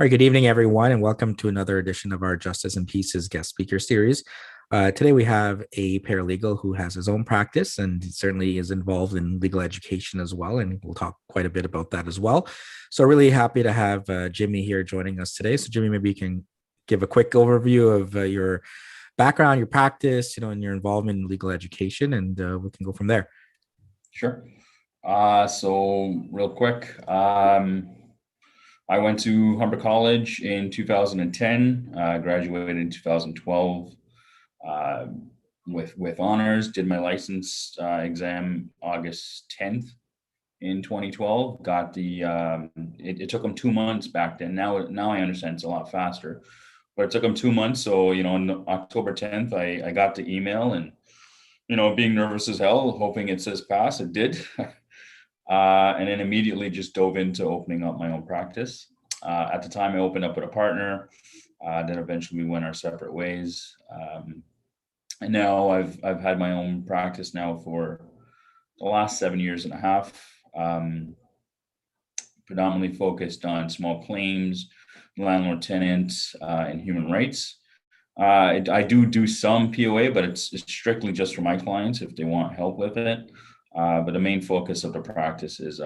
All right, good evening, everyone, and welcome to another edition of our Justice and Pieces guest speaker series. Today, we have a paralegal who has his own practice and certainly is involved in legal education as well. And we'll talk quite a bit about that as well. So, really happy to have Jimmy here joining us today. So, Jimmy, maybe you can give a quick overview of your background, your practice, and your involvement in legal education, and we can go from there. Sure. So real quick, I went to Humber College in 2010, graduated in 2012 uh, with honors. Did my license exam August 10th in 2012. Got the it took them 2 months back then. Now I understand it's a lot faster, but it took them 2 months. So on October 10th, I got the email and being nervous as hell, hoping it says pass. It did. And then immediately just dove into opening up my own practice. At the time, I opened up with a partner. Then eventually we went our separate ways. And now I've had my own practice now for the last 7 years and a half. Predominantly focused on small claims, landlord tenant, and human rights. I do some POA, but it's strictly just for my clients if they want help with it. But the main focus of the practice is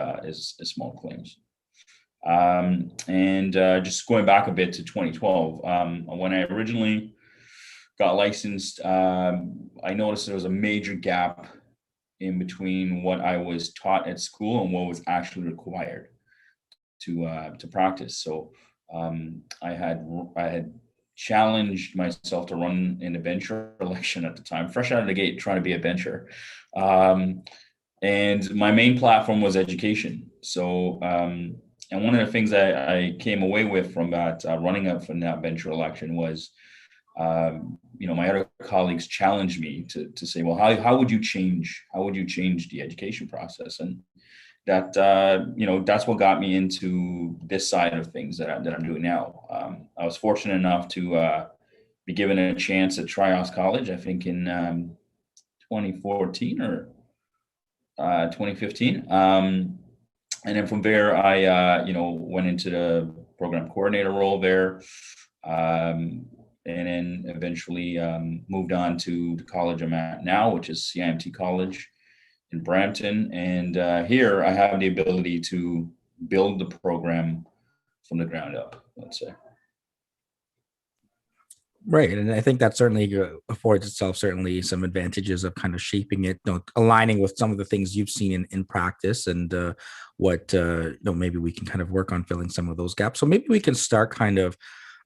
small claims. And just going back a bit to 2012, when I originally got licensed, I noticed there was a major gap in between what I was taught at school and what was actually required to practice. So I had challenged myself to run in a bencher election at the time, fresh out of the gate, trying to be a bencher. And my main platform was education. So, and one of the things that I came away with from that running up from that bencher election was, my other colleagues challenged me to say, well, how would you change the education process? And that that's what got me into this side of things that I'm doing now. I was fortunate enough to be given a chance at Trios College, I think in 2014 or 2015. And then from there, I went into the program coordinator role there, and then eventually moved on to the college I'm at now, which is CIMT College in Brampton. And here I have the ability to build the program from the ground up, let's say. Right. And I think that certainly affords itself certainly some advantages of kind of shaping it, aligning with some of the things you've seen in practice and what, maybe we can kind of work on filling some of those gaps. So maybe we can start kind of,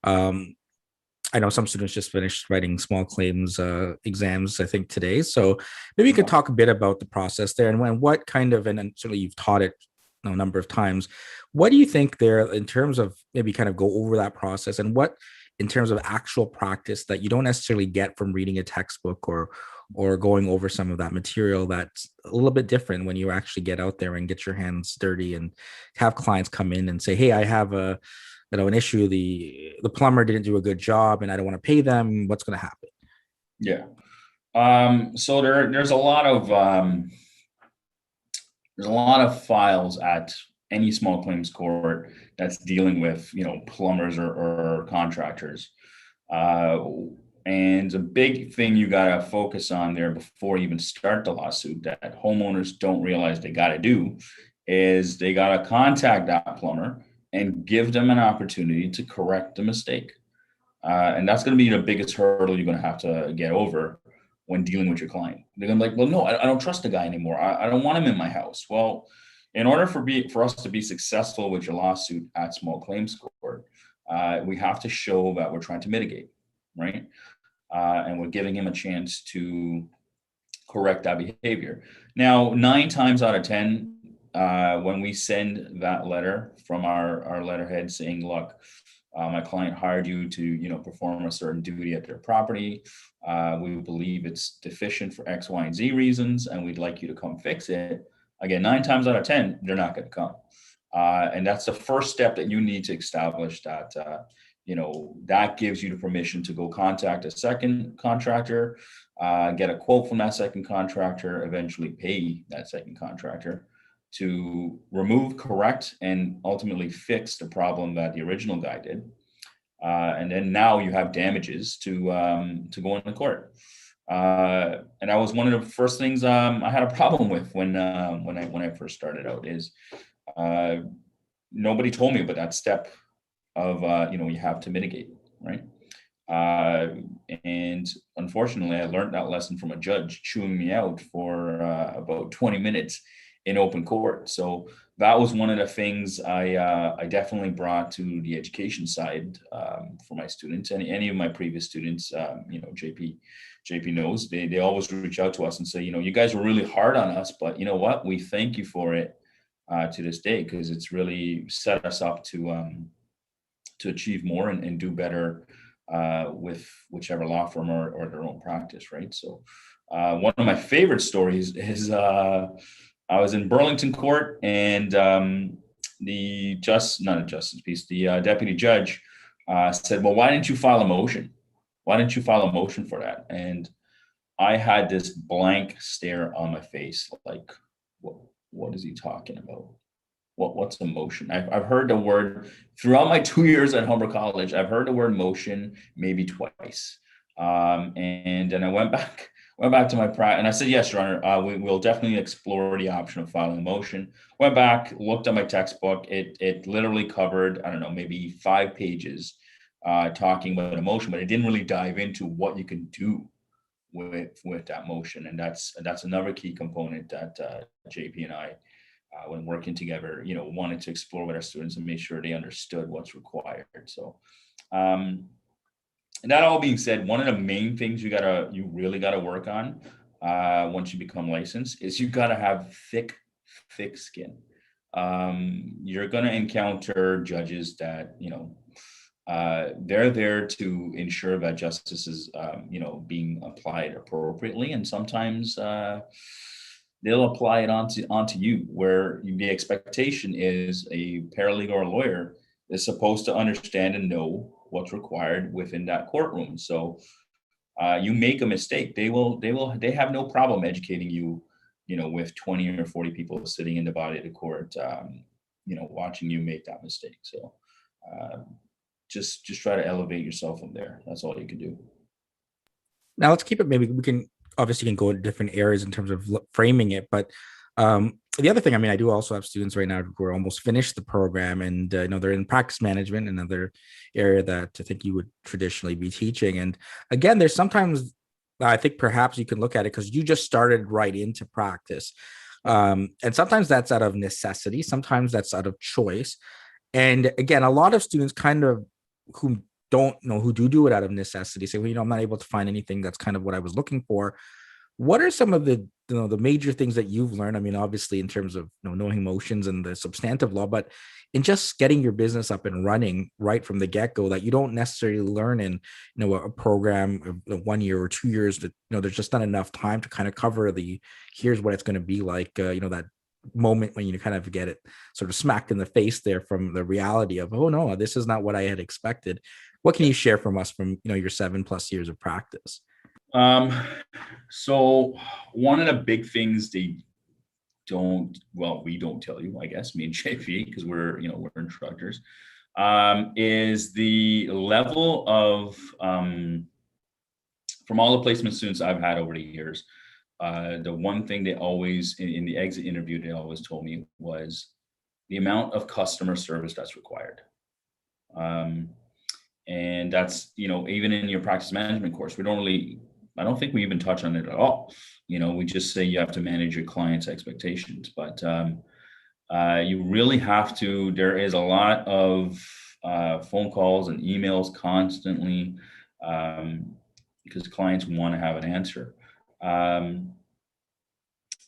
I know some students just finished writing small claims exams, I think today. So maybe you could talk a bit about the process there and what kind of, and certainly you've taught it a number of times. What do you think there in terms of maybe kind of go over that process and what in terms of actual practice that you don't necessarily get from reading a textbook or going over some of that material that's a little bit different when you actually get out there and get your hands dirty and have clients come in and say, hey, I have an issue, the plumber didn't do a good job and I don't want to pay them. What's going to happen? Yeah. So there's a lot of files at any small claims court that's dealing with plumbers or contractors, and a big thing you got to focus on there before you even start the lawsuit that homeowners don't realize they got to do is they got to contact that plumber and give them an opportunity to correct the mistake, and that's going to be the biggest hurdle you're going to have to get over when dealing with your client. They're gonna be like, well, no, I don't trust the guy anymore. I don't want him in my house. Well, in order for us to be successful with your lawsuit at small claims court, we have to show that we're trying to mitigate, right? And we're giving him a chance to correct that behavior. Now, 9 times out of 10, when we send that letter from our letterhead saying, look, my client hired you to, perform a certain duty at their property. We believe it's deficient for X, Y, and Z reasons, and we'd like you to come fix it. Again, 9 times out of 10, they're not going to come. And that's the first step that you need to establish that, that gives you the permission to go contact a second contractor, get a quote from that second contractor, eventually pay that second contractor. to remove, correct, and ultimately fix the problem that the original guy did. And then now you have damages to go into court. And that was one of the first things I had a problem with when I first started out. Is uh, nobody told me about that step of you have to mitigate, right? Uh, and unfortunately, I learned that lesson from a judge chewing me out for about 20 minutes in open court. So that was one of the things I definitely brought to the education side for my students. Any of my previous students, JP knows they always reach out to us and say, you guys were really hard on us, but you know what? We thank you for it to this day, because it's really set us up to achieve more and do better with whichever law firm or their own practice, right? So one of my favorite stories is I was in Burlington court, and not a justice piece, the deputy judge said, well, why didn't you file a motion? Why didn't you file a motion for that? And I had this blank stare on my face, like, what is he talking about? What's emotion? I've heard the word throughout my 2 years at Humber College. I've heard the word motion maybe twice, and then I went back to my practice, and I said, yes, Your Honor, we'll definitely explore the option of filing a motion. Went back, looked at my textbook. It literally covered, I don't know, maybe 5 pages talking about a motion, but it didn't really dive into what you can do with that motion, and that's another key component that JP and I, when working together, wanted to explore with our students and make sure they understood what's required. So, and that all being said, one of the main things you really gotta work on once you become licensed is you gotta have thick skin. You're gonna encounter judges that they're there to ensure that justice is being applied appropriately, and sometimes they'll apply it onto you, where the expectation is a paralegal or lawyer is supposed to understand and know what's required within that courtroom. So you make a mistake, they have no problem educating you, with 20 or 40 people sitting in the body of the court, watching you make that mistake. So just try to elevate yourself from there. That's all you can do. Now let's keep it. Maybe we can obviously can go in different areas in terms of framing it, but the other thing, I mean, I do also have students right now who are almost finished the program, and they're in practice management, another area that I think you would traditionally be teaching. And again, there's sometimes I think perhaps you can look at it because you just started right into practice, and sometimes that's out of necessity, sometimes that's out of choice. And again, a lot of students kind of who don't know, who do it out of necessity, say, well, I'm not able to find anything that's kind of what I was looking for. What are some of the major things that you've learned? I mean, obviously in terms of knowing motions and the substantive law, but in just getting your business up and running right from the get-go, that you don't necessarily learn in a program of 1 year or 2 years, that there's just not enough time to kind of cover here's what it's going to be like, that moment when you kind of get it sort of smacked in the face there from the reality of, oh no, this is not what I had expected. What can you share from us from your 7+ years of practice? So one of the big things we don't tell you, I guess, me and JP, because we're instructors, is the level of, from all the placement students I've had over the years, the one thing they always, in the exit interview, they always told me was the amount of customer service that's required. And that's, even in your practice management course, I don't think we even touch on it at all. We just say you have to manage your client's expectations, but you really have to. There is a lot of phone calls and emails constantly, because clients want to have an answer.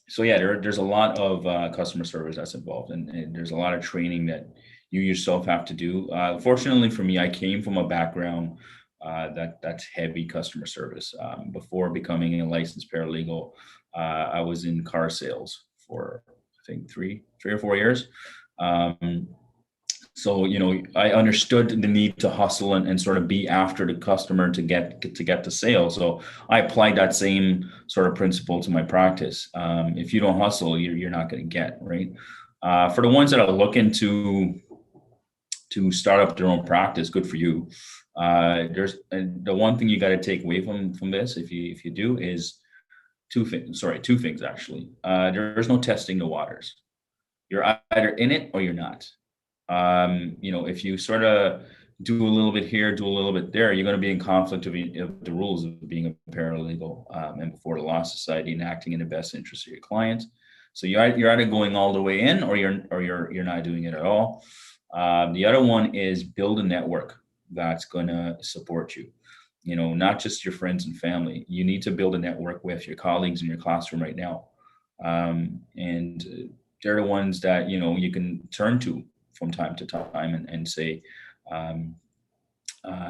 So yeah, there's a lot of customer service that's involved, and there's a lot of training that you yourself have to do. Fortunately for me, I came from a background that's heavy customer service. Before becoming a licensed paralegal, I was in car sales for I think three or 4 years. So, I understood the need to hustle and sort of be after the customer to get the sale. So I applied that same sort of principle to my practice. If you don't hustle, you're not going to get, right. For the ones that are looking to start up their own practice, good for you. There's the one thing you got to take away from this, if you do, is two things. Sorry, two things actually. There's no testing the waters. You're either in it or you're not. If you sort of do a little bit here, do a little bit there, you're going to be in conflict of the rules of being a paralegal, and before the law society, and acting in the best interest of your client. So you're either going all the way in, or you're not doing it at all. The other one is build a network that's going to support you. Not just your friends and family. You need to build a network with your colleagues in your classroom right now, and they're the ones that you can turn to from time to time and say, um,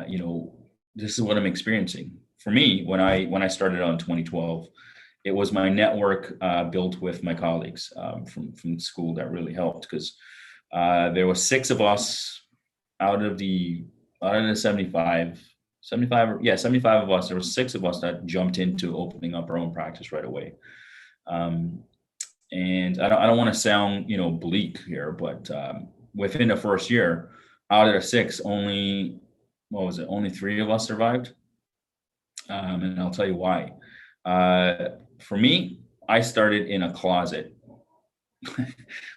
you know, this is what I'm experiencing. For me, when I started out in 2012, it was my network built with my colleagues from school that really helped, because there was six of us out of the out of the 75 of us. There were six of us that jumped into opening up our own practice right away. Um, and I don't want to sound bleak here, but within the first year, out of the six, only what was it? Only three of us survived, and I'll tell you why. For me, I started in a closet.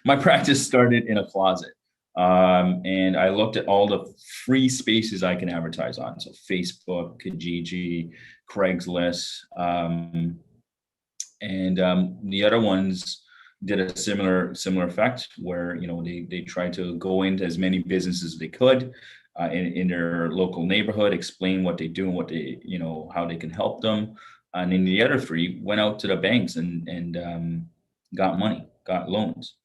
My practice started in a closet, and I looked at all the free spaces I can advertise on, so Facebook, Kijiji, Craigslist. And the other ones did a similar effect, where they tried to go into as many businesses as they could in their local neighborhood, explain what they do and what they how they can help them. And then the other three went out to the banks and got money, got loans,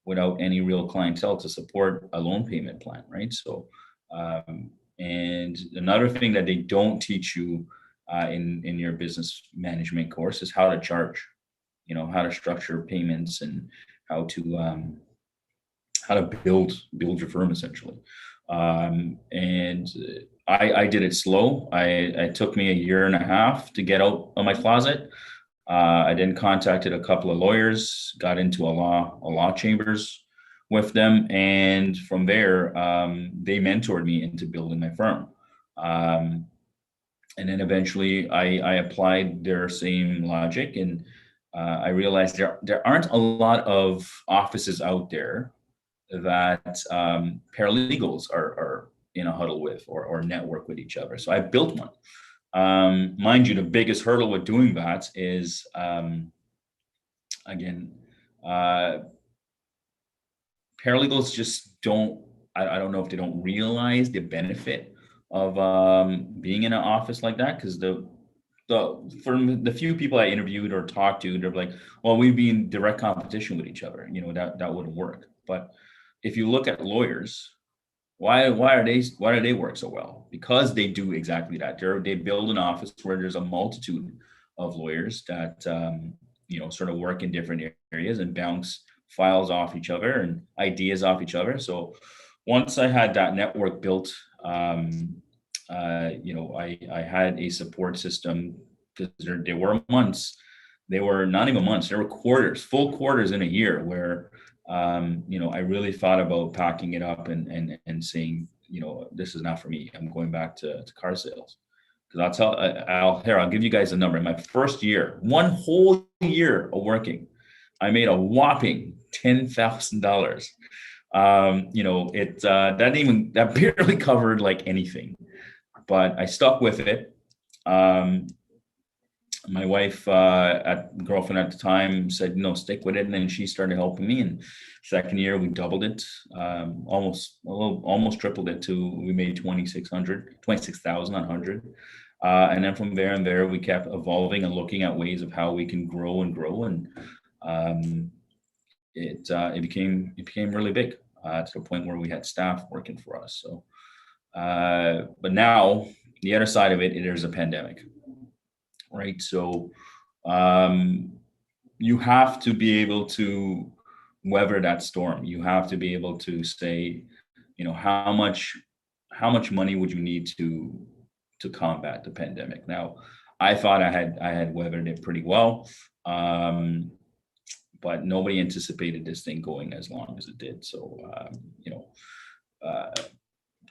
without any real clientele to support a loan payment plan, right? So and another thing that they don't teach you in your business management course is how to charge, how to structure payments, and how to build your firm, essentially. And I did it slow. It took me a year and a half to get out of my closet. I then contacted a couple of lawyers, got into a law chambers with them, and from there, they mentored me into building my firm. Um, and then eventually I applied their same logic, and I realized there aren't a lot of offices out there that paralegals are in a huddle with, or network with each other. So I built one. Mind you, the biggest hurdle with doing that is, again, uh, paralegals just don't. I don't know if they don't realize the benefit of being in an office like that, because from the few people I interviewed or talked to, they're like, well, we'd be in direct competition with each other. That wouldn't work. But if you look at lawyers, why do they work so well? Because they do exactly that. They build an office where there's a multitude of lawyers that sort of work in different areas and bounce files off each other and ideas off each other. So once I had that network built, I had a support system, because there were months, they were not even months, there were quarters, full quarters in a year, where I really thought about packing it up and saying, this is not for me. I'm going back to car sales. Because I'll give you guys a number. In my first year, one whole year of working, I made a whopping $10,000. That barely covered like anything, but I stuck with it. My wife, girlfriend at the time, said, no, stick with it. And then she started helping me. And second year, we doubled it, almost tripled it, to we made 26,000 on 100. And then from there and there, we kept evolving and looking at ways of how we can grow and grow. And it became really big, to the point where we had staff working for us. So, but now the other side of it, there's a pandemic, right? So you have to be able to weather that storm. You have to be able to say, how much money would you need to combat the pandemic? Now, I thought I had weathered it pretty well, but nobody anticipated this thing going as long as it did. So, uh,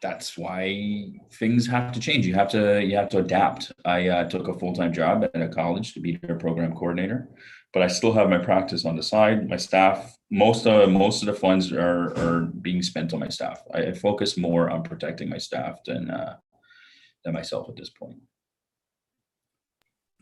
that's why things have to change. You have to adapt. I took a full time job at a college to be their program coordinator, but I still have my practice on the side. My staff, most of the funds are being spent on my staff. I focus more on protecting my staff than myself at this point.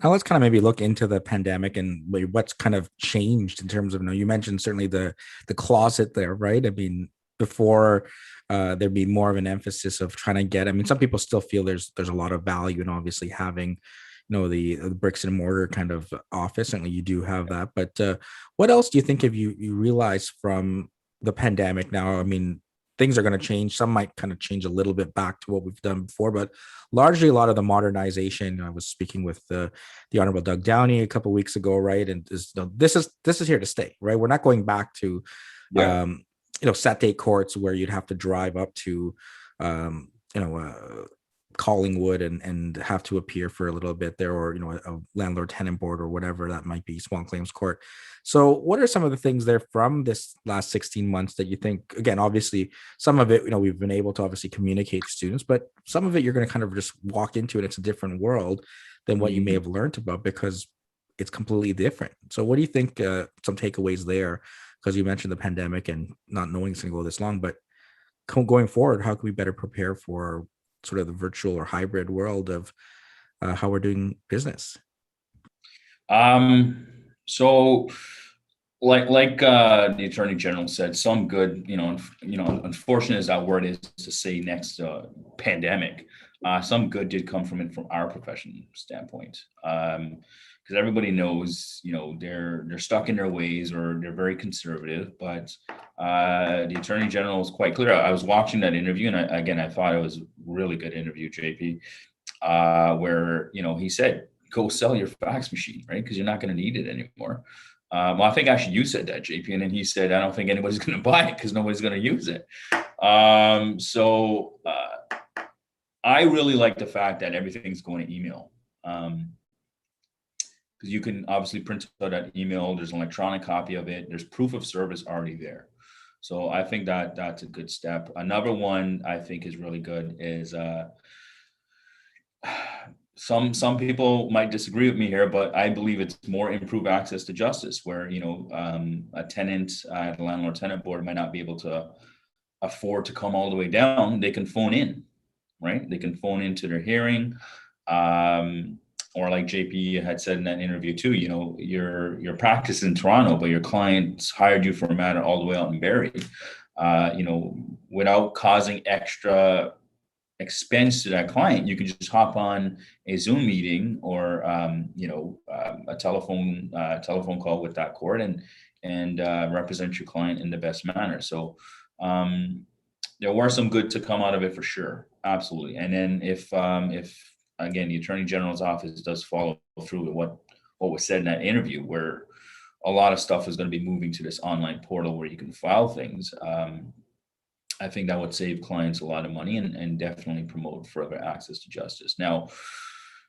Now let's kind of maybe look into the pandemic and what's kind of changed in terms of, you mentioned certainly the closet there, right? I mean, before there'd be more of an emphasis of trying to get. I mean, some people still feel there's a lot of value in obviously having, the bricks and mortar kind of office. Certainly, you do have that. But what else do you think have you realized from the pandemic now? I mean, things are going to change. Some might kind of change a little bit back to what we've done before, but largely a lot of the modernization. I was speaking with the Honorable Doug Downey a couple of weeks ago, right? And this is here to stay, right? We're not going back to Yeah. set date courts where you'd have to drive up to um, you know Collingwood and have to appear for a little bit there, or a landlord tenant board or whatever that might be, small claims court. So what are some of the things there from this last 16 months that you think, again, obviously some of it, we've been able to obviously communicate to students, but some of it you're going to kind of just walk into it. It's a different world than what you may Mhm. have learned about, because it's completely different. So what do you think, some takeaways there? Because you mentioned the pandemic and not knowing it's going to go this long, but going forward, how can we better prepare for sort of the virtual or hybrid world of how we're doing business? So the attorney general said, some good, unfortunate as that word is to say next to pandemic, some good did come from it from our profession standpoint. Because everybody knows, they're stuck in their ways, or they're very conservative. But the attorney general was quite clear. I was watching that interview, and again, I thought it was a really good interview, JP, where he said, "Go sell your fax machine, right? Because you're not going to need it anymore." Well, I think actually you said that, JP, and then he said, "I don't think anybody's going to buy it because nobody's going to use it." So I really like the fact that everything's going to email. Because you can obviously print out that email. There's an electronic copy of it. There's proof of service already there. So I think that that's a good step. Another one I think is really good is some people might disagree with me here, but I believe it's more improved access to justice, where a tenant at the landlord tenant board might not be able to afford to come all the way down. They can phone in, right? They can phone into their hearing. Or like JP had said in that interview too, your practice in Toronto, but your clients hired you for a matter all the way out in Barrie, without causing extra expense to that client. You can just hop on a Zoom meeting, or a telephone call with that court, and represent your client in the best manner. So there were some good to come out of it for sure, absolutely. And then if again the attorney general's office does follow through with what was said in that interview, where a lot of stuff is going to be moving to this online portal where you can file things. I think that would save clients a lot of money, and definitely promote further access to justice. Now,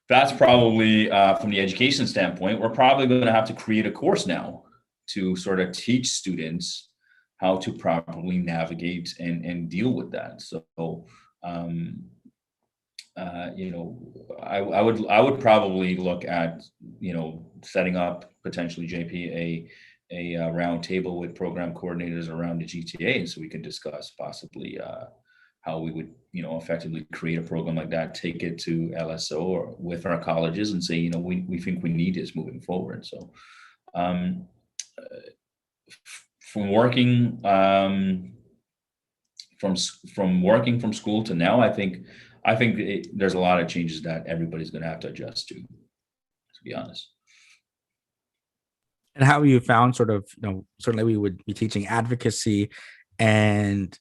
that's probably from the education standpoint, we're probably going to have to create a course now to sort of teach students how to properly navigate and deal with that. So, um, I would probably look at setting up potentially, JP, a round table with program coordinators around the GTA, so we can discuss possibly how we would effectively create a program like that, take it to LSO or with our colleges, and say we think we need this moving forward. So um, from working from working from school to now, I think there's a lot of changes that everybody's going to have to adjust to be honest. And how you found sort of, certainly we would be teaching advocacy, and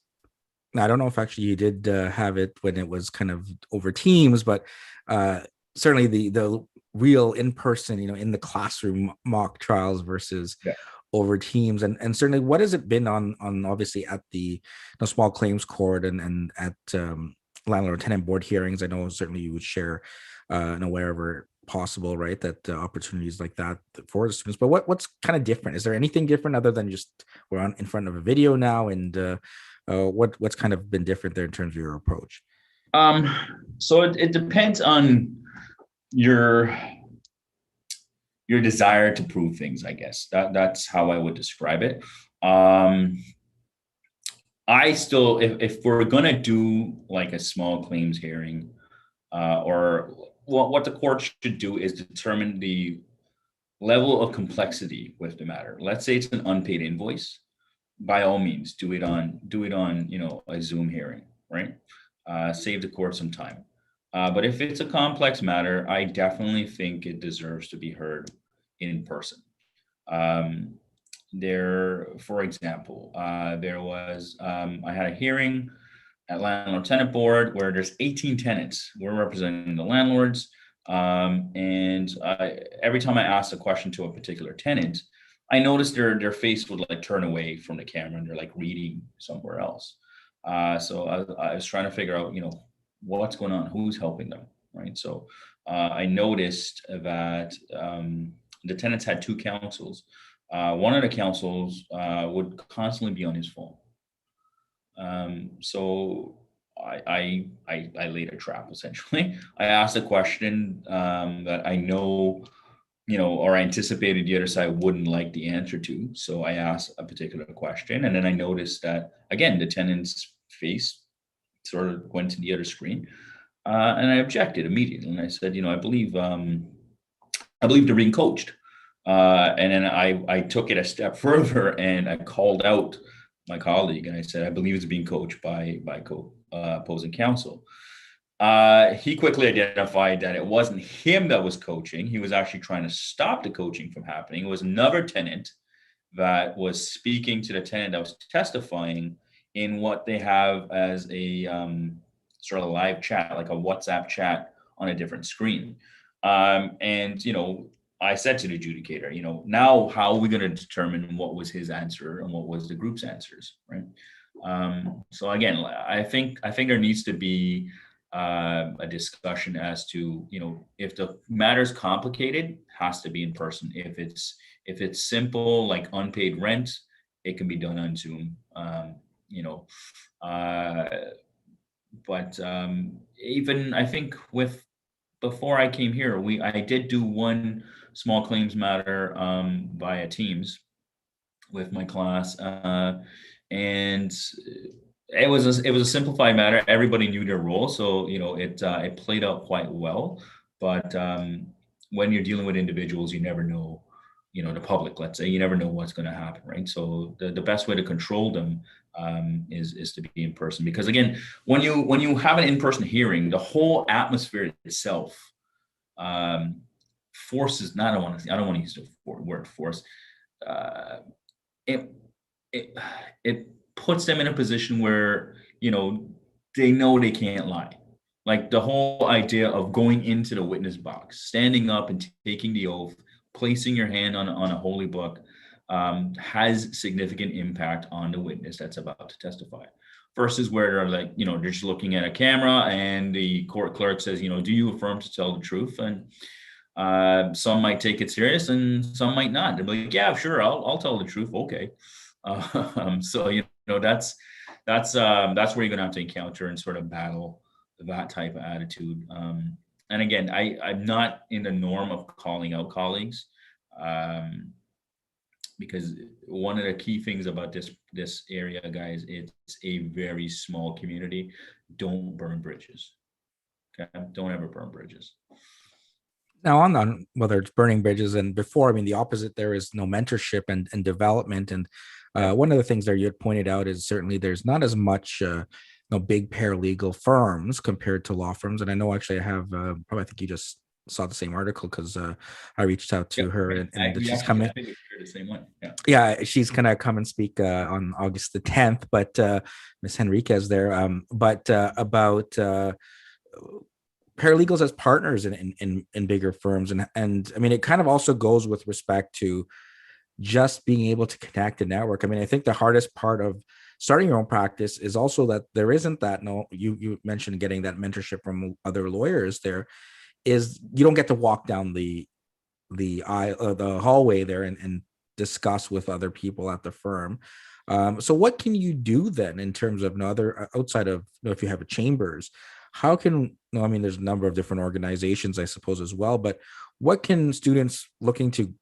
I don't know if actually you did have it when it was kind of over Teams, but uh, certainly the real in person, in the classroom mock trials versus Yeah. over teams, and certainly what has it been on obviously at the small claims court and at landlord tenant board hearings. I know certainly you would share wherever possible, right, that opportunities like that for the students. But what's kind of different? Is there anything different other than just we're on in front of a video now? And what's kind of been different there in terms of your approach? Um, so it depends on your your desire to prove things, I guess. That's how I would describe it. Um, I still, if we're gonna do like a small claims hearing, or what the court should do is determine the level of complexity with the matter. Let's say it's an unpaid invoice. By all means, do it on a Zoom hearing, right? Save the court some time. But if it's a complex matter, I definitely think it deserves to be heard in person. Um, for example, I had a hearing at landlord tenant board where there's 18 tenants. We're representing the landlords. And every time I asked a question to a particular tenant, I noticed their face would like turn away from the camera and they're like reading somewhere else. So I was trying to figure out, what's going on, who's helping them, right? So I noticed that the tenants had two counsels. One of the counsels would constantly be on his phone. So I laid a trap essentially. I asked a question that I know, or I anticipated the other side wouldn't like the answer to. So I asked a particular question, and then I noticed that again the tenant's face sort of went to the other screen, and I objected immediately. And I said, I believe they're being coached. And then I took it a step further and I called out my colleague and I said, I believe it's being coached by opposing counsel. He quickly identified that it wasn't him that was coaching. He was actually trying to stop the coaching from happening. It was another tenant that was speaking to the tenant that was testifying in what they have as a sort of live chat, like a WhatsApp chat on a different screen. And I said to the adjudicator, now how are we going to determine what was his answer and what was the group's answers, right? So again, I think there needs to be a discussion as to if the matter's complicated, has to be in person. If it's simple like unpaid rent, it can be done on Zoom. You know, uh, but even I think with before I came here, I did do one small claims matter via Teams with my class, and it was a simplified matter. Everybody knew their role, so it played out quite well. But when you're dealing with individuals, you never know. The public, let's say, you never know what's going to happen, right? So the best way to control them is to be in person, because again, when you have an in-person hearing, the whole atmosphere itself forces. Not I don't want to use the word force. Uh, it it it puts them in a position where they know they can't lie. Like the whole idea of going into the witness box, standing up and taking the oath, placing your hand on a holy book, has significant impact on the witness that's about to testify. Versus where they're like, they're just looking at a camera and the court clerk says, do you affirm to tell the truth? And some might take it serious and some might not. They'll be like, yeah, sure, I'll tell the truth. Okay. So that's where you're gonna have to encounter and sort of battle that type of attitude. And again, I'm not in the norm of calling out colleagues, um, because one of the key things about this area, guys, it's a very small community. Don't burn bridges. Okay, don't ever burn bridges. Now on whether it's burning bridges and before, I mean, the opposite there is no mentorship and development. And Yeah, one of the things that you had pointed out is certainly there's not as much big paralegal firms compared to law firms. And I know actually I have probably, I think you just saw the same article because I reached out yeah, to her, right. and We she's actually, coming. I think we share the same one. Yeah. Yeah, she's gonna come and speak on August the 10th, but Miss Henriquez there, but about paralegals as partners in bigger firms. And I mean, it kind of also goes with respect to just being able to connect and network. I mean, I think the hardest part of starting your own practice is also that there isn't that, no, you mentioned getting that mentorship from other lawyers. There is, you don't get to walk down the hallway there and discuss with other people at the firm. So what can you do then in terms of other outside of, if you have a chambers, how can, no, I mean, there's a number of different organizations, I suppose, as well, but what can students looking to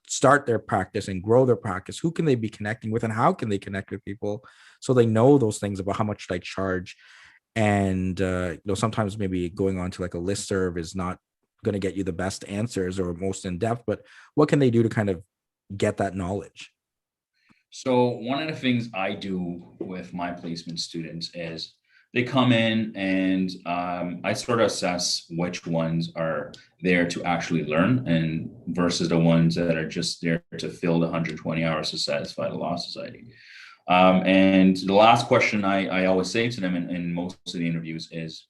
start their practice and grow their practice, who can they be connecting with, and how can they connect with people so they know those things about how much should I charge? And sometimes maybe going on to like a listserv is not going to get you the best answers or most in depth, but what can they do to kind of get that knowledge? So one of the things I do with my placement students is they come in and I sort of assess which ones are there to actually learn and versus the ones that are just there to fill the 120 hours to satisfy the Law Society. And the last question I always say to them in most of the interviews is,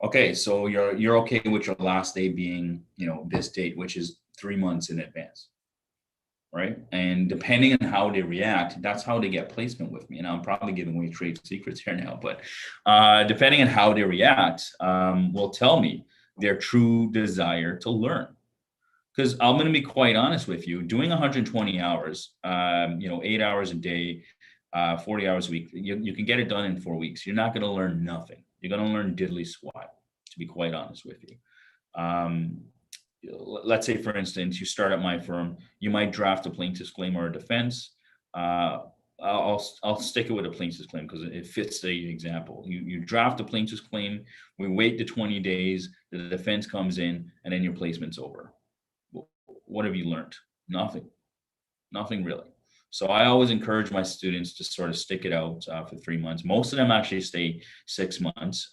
okay, so you're okay with your last day being, this date, which is 3 months in advance, right? And depending on how they react, that's how they get placement with me. And I'm probably giving away trade secrets here now, but depending on how they react, will tell me their true desire to learn. Because I'm going to be quite honest with you, doing 120 hours, 8 hours a day, 40 hours a week, you can get it done in 4 weeks. You're not going to learn nothing. You're going to learn diddly squat, to be quite honest with you. Let's say, for instance, you start at my firm, you might draft a plaintiff's claim or a defense. I'll stick it with a plaintiff's claim because it fits the example. You draft a plaintiff's claim, we wait the 20 days, the defense comes in, and then your placement's over. What have you learned? Nothing really. So I always encourage my students to sort of stick it out for 3 months. Most of them actually stay 6 months.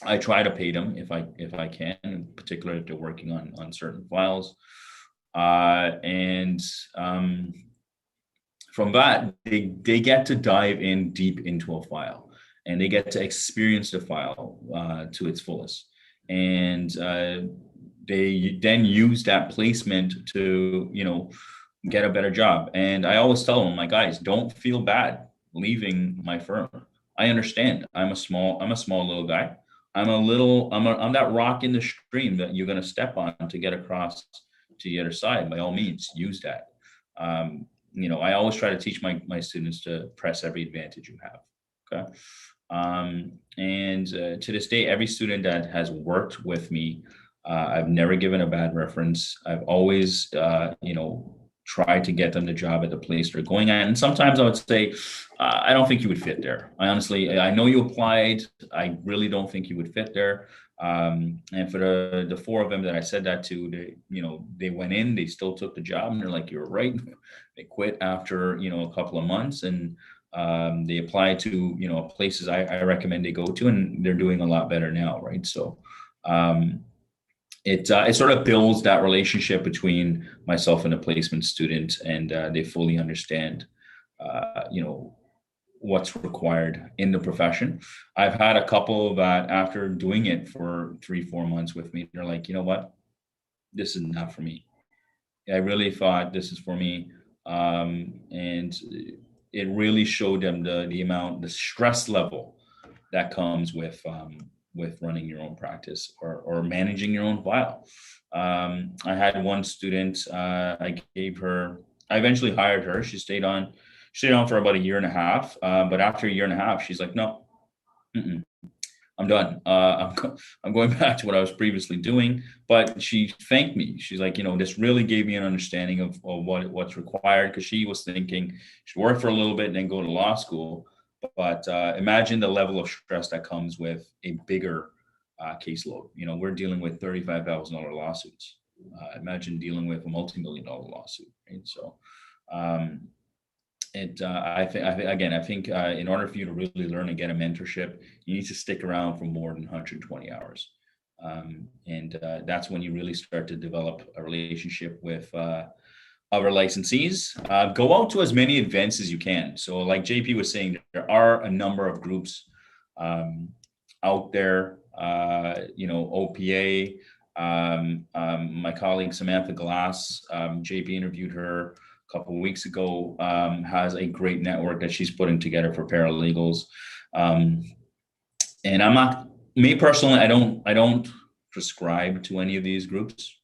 I try to pay them if I can, in particular if they're working on certain files. And from that, they get to dive in deep into a file, and they get to experience the file to its fullest. And they then use that placement to, get a better job. And I always tell them, my guys, don't feel bad leaving my firm. I understand. I'm a small little guy. I'm that rock in the stream that you're going to step on to get across to the other side. By all means, use that. I always try to teach my students to press every advantage you have. Okay. And to this day, every student that has worked with me, I've never given a bad reference. I've always, try to get them the job at the place they're going at. And sometimes I would say, I don't think you would fit there. I know you applied. I really don't think you would fit there. And for the four of them that I said that to, they went in, they still took the job, and they're like, you're right. They quit after, a couple of months, and they applied to, places I recommend they go to, and they're doing a lot better now. Right. So, it sort of builds that relationship between myself and a placement student, and they fully understand, what's required in the profession. I've had a couple that after doing it for 3-4 months with me, they're like, you know what, this is not for me. I really thought this is for me, and it really showed them the stress level that comes with running your own practice or managing your own file. I had one student, I eventually hired her. She stayed on for about a year and a half. But after a year and a half, she's like, no, I'm done. I'm going back to what I was previously doing. But she thanked me. She's like, this really gave me an understanding of what's required, because she was thinking she'd work for a little bit and then go to law school. But imagine the level of stress that comes with a bigger caseload. We're dealing with $35,000 lawsuits. Imagine dealing with a multi-million-dollar lawsuit, right? So, I think in order for you to really learn and get a mentorship, you need to stick around for more than 120 hours. And that's when you really start to develop a relationship with other licensees. Go out to as many events as you can. So like JP was saying, there are a number of groups out there, OPA, my colleague Samantha Glass, JP interviewed her couple of weeks ago, has a great network that she's putting together for paralegals. Um, and I'm not, me personally, I don't prescribe to any of these groups.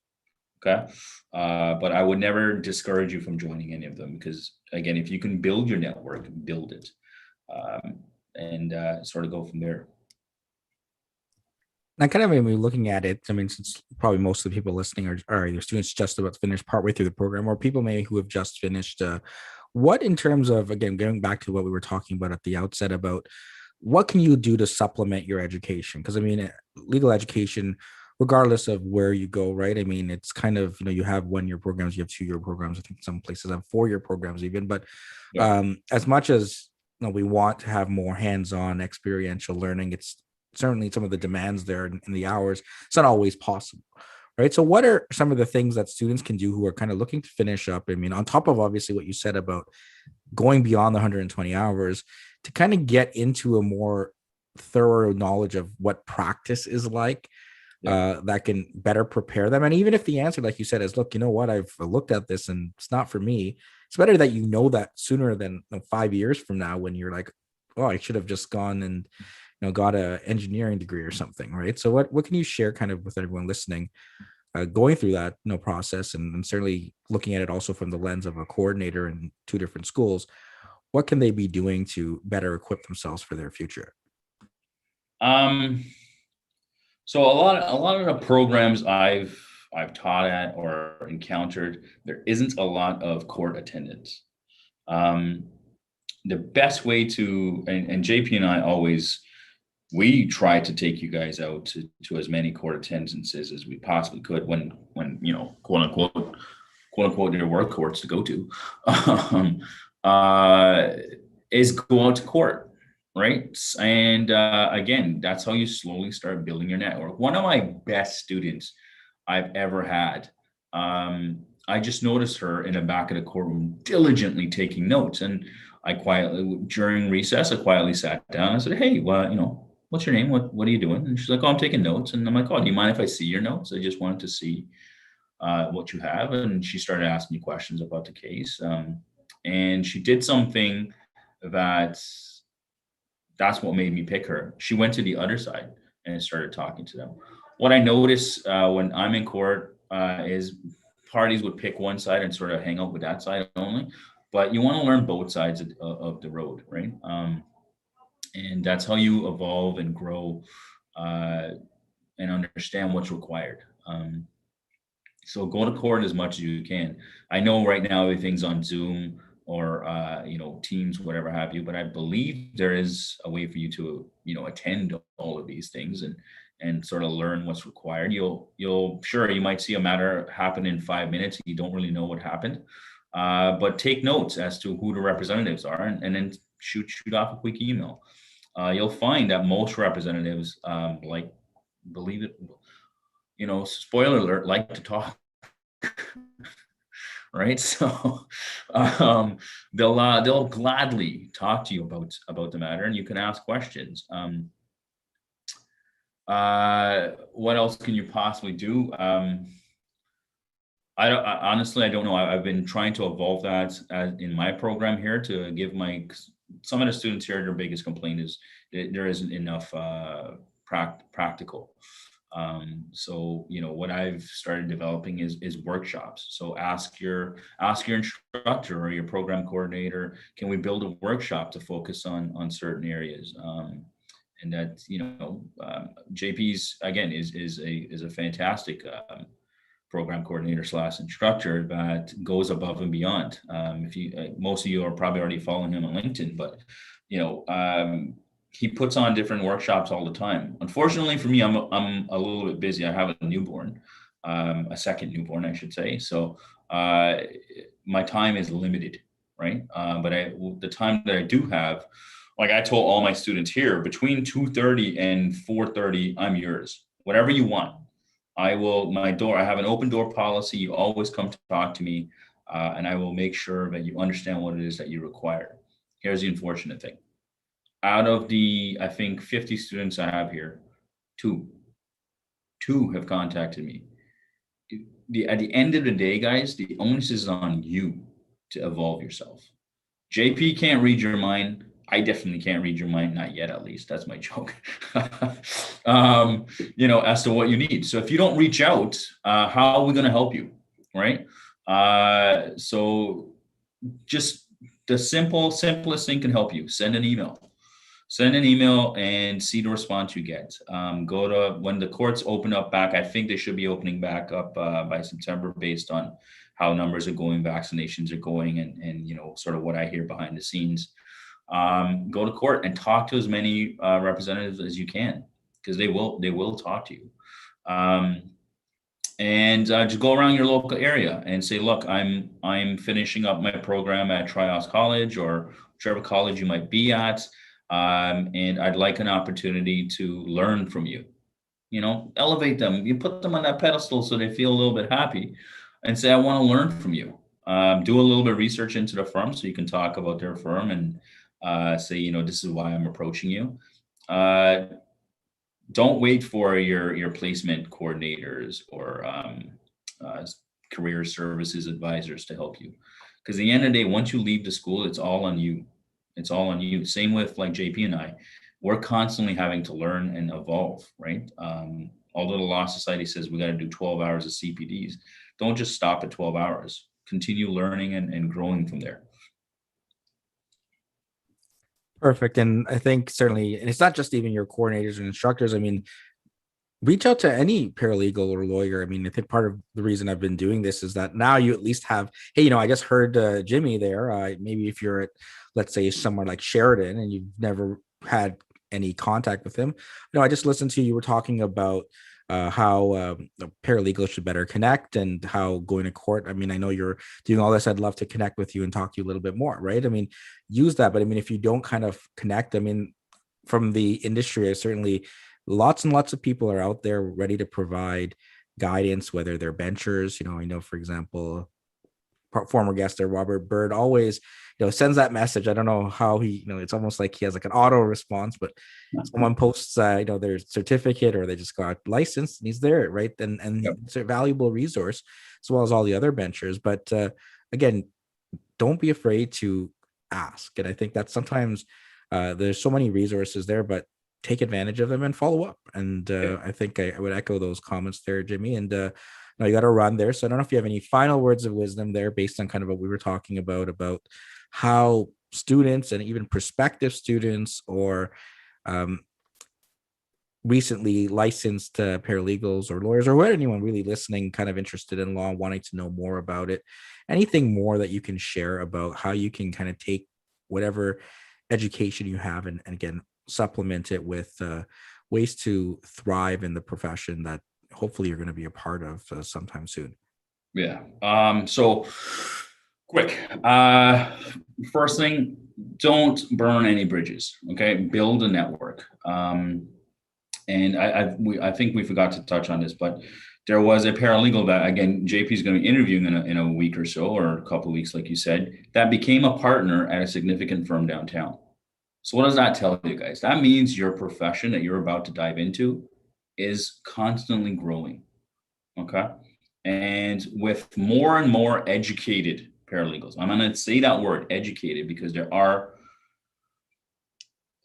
Okay. But I would never discourage you from joining any of them because, again, if you can build your network, build it, and sort of go from there. I kind of maybe looking at it. I mean, since probably most of the people listening are either students just about to finish partway through the program, or people maybe who have just finished. What, in terms of, again, going back to what we were talking about at the outset about what can you do to supplement your education? Because I mean, legal education, regardless of where you go, right? I mean, it's kind of, you have 1 year programs, you have 2 year programs. I think some places have 4 year programs even. But Yeah. as much as we want to have more hands-on experiential learning, it's certainly some of the demands there in the hours. It's not always possible, right? So what are some of the things that students can do who are kind of looking to finish up? I mean, on top of obviously what you said about going beyond the 120 hours, to kind of get into a more thorough knowledge of what practice is like, Yeah. that can better prepare them. And even if the answer, like you said, is, look, you know what, I've looked at this and it's not for me, it's better that you know that sooner than 5 years from now when you're like, oh, I should have just gone and got a engineering degree or something, right? So what can you share kind of with everyone listening, going through that process, and certainly looking at it also from the lens of a coordinator in 2 different schools? What can they be doing to better equip themselves for their future? Um, so a lot of the programs I've taught at or encountered, there isn't a lot of court attendance. Um, the best way to, and JP and I always, we try to take you guys out to as many court attendances as we possibly could when quote unquote there were courts to go to. um, uh, is go out to court, right? And again, that's how you slowly start building your network. One of my best students I've ever had, I just noticed her in the back of the courtroom diligently taking notes. And I quietly, during recess, I quietly sat down and I said, "Hey, well, what's your name? What are you doing?" And she's like, "Oh, I'm taking notes." And I'm like, "Oh, do you mind if I see your notes? I just wanted to see what you have." And she started asking me questions about the case. And she did something that that's what made me pick her. She went to the other side and started talking to them. What I notice when I'm in court is parties would pick one side and sort of hang out with that side only. But you want to learn both sides of the road, right? And that's how you evolve and grow uh, and understand what's required. So go to court as much as you can. I know right now everything's on Zoom or Teams, whatever have you, but I believe there is a way for you to attend all of these things and sort of learn what's required. You'll sure you might see a matter happen in 5 minutes. You don't really know what happened, but take notes as to who the representatives are, and then shoot off a quick email. You'll find that most representatives, like believe it, spoiler alert, like to talk, right? So they'll gladly talk to you about the matter, and you can ask questions. What else can you possibly do? Honestly, I don't know. I've been trying to evolve that in my program here to give some of the students here, their biggest complaint is that there isn't enough practical. So what I've started developing is workshops. So ask your instructor or your program coordinator, can we build a workshop to focus on certain areas? And that JP's again is a fantastic program coordinator / instructor that goes above and beyond. If you most of you are probably already following him on LinkedIn, but he puts on different workshops all the time. Unfortunately for me, I'm a little bit busy. I have a newborn, a second newborn, I should say. So my time is limited, right? But the time that I do have, like I told all my students here, between 2:30 and 4:30, I'm yours. Whatever you want. I have an open door policy. You always come to talk to me, and I will make sure that you understand what it is that you require. Here's the unfortunate thing. Out of the, I think, 50 students I have here, two have contacted me. At the end of the day, guys, the onus is on you. to evolve yourself. JP can't read your mind. I definitely can't read your mind, not yet, at least. That's my joke. As to what you need. So if you don't reach out, how are we going to help you? Right. So just the simplest thing can help you. Send an email. Send an email and see the response you get. Go to when the courts open up back. I think they should be opening back up by September, based on how numbers are going, vaccinations are going, and sort of what I hear behind the scenes. Go to court and talk to as many representatives as you can, because they will talk to you. And just go around your local area and say, look, I'm finishing up my program at Trios College or whichever college you might be at, and I'd like an opportunity to learn from you. Elevate them. You put them on that pedestal so they feel a little bit happy, and say, I want to learn from you. Do a little bit of research into the firm so you can talk about their firm and say, this is why I'm approaching you. Don't wait for your placement coordinators or career services advisors to help you, because at the end of the day, once you leave the school, it's all on you. It's all on you. Same with like JP and I, we're constantly having to learn and evolve, right? Although the law society says we got to do 12 hours of CPDs, don't just stop at 12 hours. Continue learning and growing from there. Perfect. And I think certainly, and it's not just even your coordinators and instructors. I mean, reach out to any paralegal or lawyer. I mean, I think part of the reason I've been doing this is that now you at least have, hey, I just heard Jimmy there. Maybe if you're at, let's say, somewhere like Sheridan and you've never had any contact with him, I just listened to you were talking about how paralegals should better connect and how going to court. I mean, I know you're doing all this. I'd love to connect with you and talk to you a little bit more, right? I mean, use that. But I mean, if you don't kind of connect, I mean, from the industry, I certainly lots and lots of people are out there ready to provide guidance, whether they're benchers. I know, for example, former guest there, Robert Bird, always, sends that message. I don't know how he, it's almost like he has like an auto response, but someone posts, their certificate or they just got licensed and he's there, right? And Yep. It's a valuable resource as well as all the other benchers. But again, don't be afraid to ask. And I think that sometimes there's so many resources there, but take advantage of them and follow up. And I think I would echo those comments there, Jimmy. And now you got to run there. So I don't know if you have any final words of wisdom there based on kind of what we were talking about how students and even prospective students or recently licensed paralegals or lawyers or anyone really listening kind of interested in law, wanting to know more about it, anything more that you can share about how you can kind of take whatever education you have and again, supplement it with ways to thrive in the profession that hopefully you're going to be a part of sometime soon. Yeah. So quick. First thing, don't burn any bridges. Okay. Build a network. And I think we forgot to touch on this, but there was a paralegal that, again, JP is going to be interviewing in a week or so, or a couple of weeks, like you said, that became a partner at a significant firm downtown. So what does that tell you guys? That means your profession that you're about to dive into is constantly growing. Okay. And with more and more educated paralegals, I'm going to say that word, educated, because there are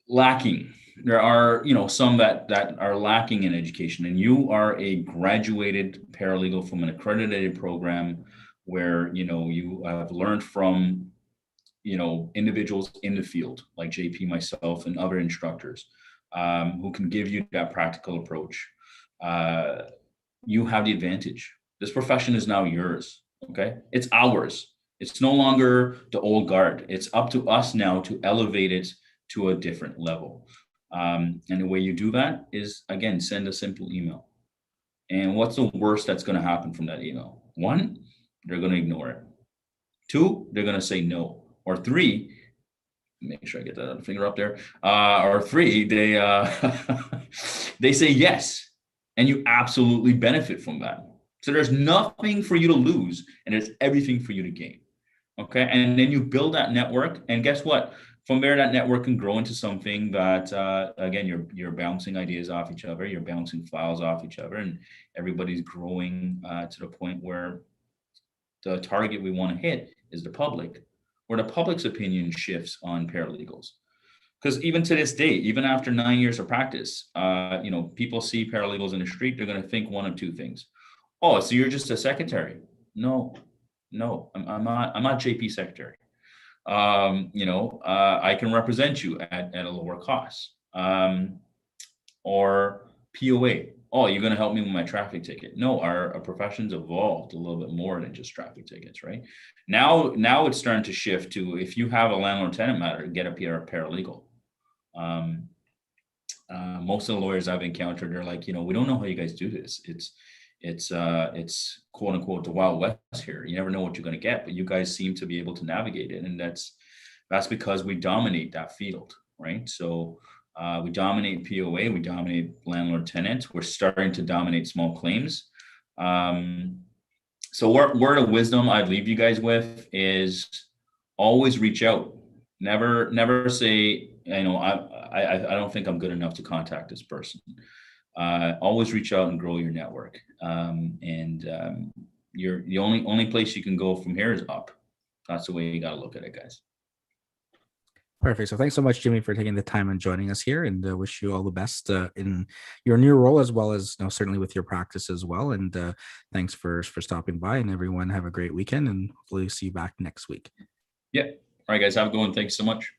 lacking. There are, some that are lacking in education, and you are a graduated paralegal from an accredited program where, you have learned from, individuals in the field like JP, myself, and other instructors who can give you that practical approach. You have the advantage. This profession is now yours. Okay. It's ours. It's no longer the old guard. It's up to us now to elevate it to a different level. And the way you do that is, again, send a simple email. And what's the worst that's going to happen from that email? One, they're going to ignore it. Two, they're going to say no. Or three, make sure I get that other finger up there. Or three, they they say yes, and you absolutely benefit from that. So there's nothing for you to lose, and there's everything for you to gain. Okay, and then you build that network, and guess what? From there, that network can grow into something that, again, you're bouncing ideas off each other, you're bouncing files off each other, and everybody's growing to the point where the target we want to hit is the public, where the public's opinion shifts on paralegals. Because even to this day, even after 9 years of practice, people see paralegals in the street, they're going to think one of two things. Oh, so you're just a secretary? No, no, I'm not. I'm not JP secretary. I can represent you at a lower cost. Or POA. Oh, you're going to help me with my traffic ticket. No, our profession's evolved a little bit more than just traffic tickets, right? Now it's starting to shift to, if you have a landlord tenant matter, get a paralegal. Most of the lawyers I've encountered are like, we don't know how you guys do this. It's quote unquote the Wild West here. You never know what you're going to get, but you guys seem to be able to navigate it, and that's because we dominate that field, right? So we dominate POA, we dominate landlord tenants. We're starting to dominate small claims. So word of wisdom I'd leave you guys with is always reach out. Never say, I don't think I'm good enough to contact this person. Always reach out and grow your network. You're the only place you can go from here is up. That's the way you got to look at it, guys. Perfect. So thanks so much, Jimmy, for taking the time and joining us here, and wish you all the best in your new role, as well as certainly with your practice as well. And thanks for stopping by, and everyone have a great weekend, and hopefully see you back next week. Yeah. All right, guys, have a good one. Thanks so much.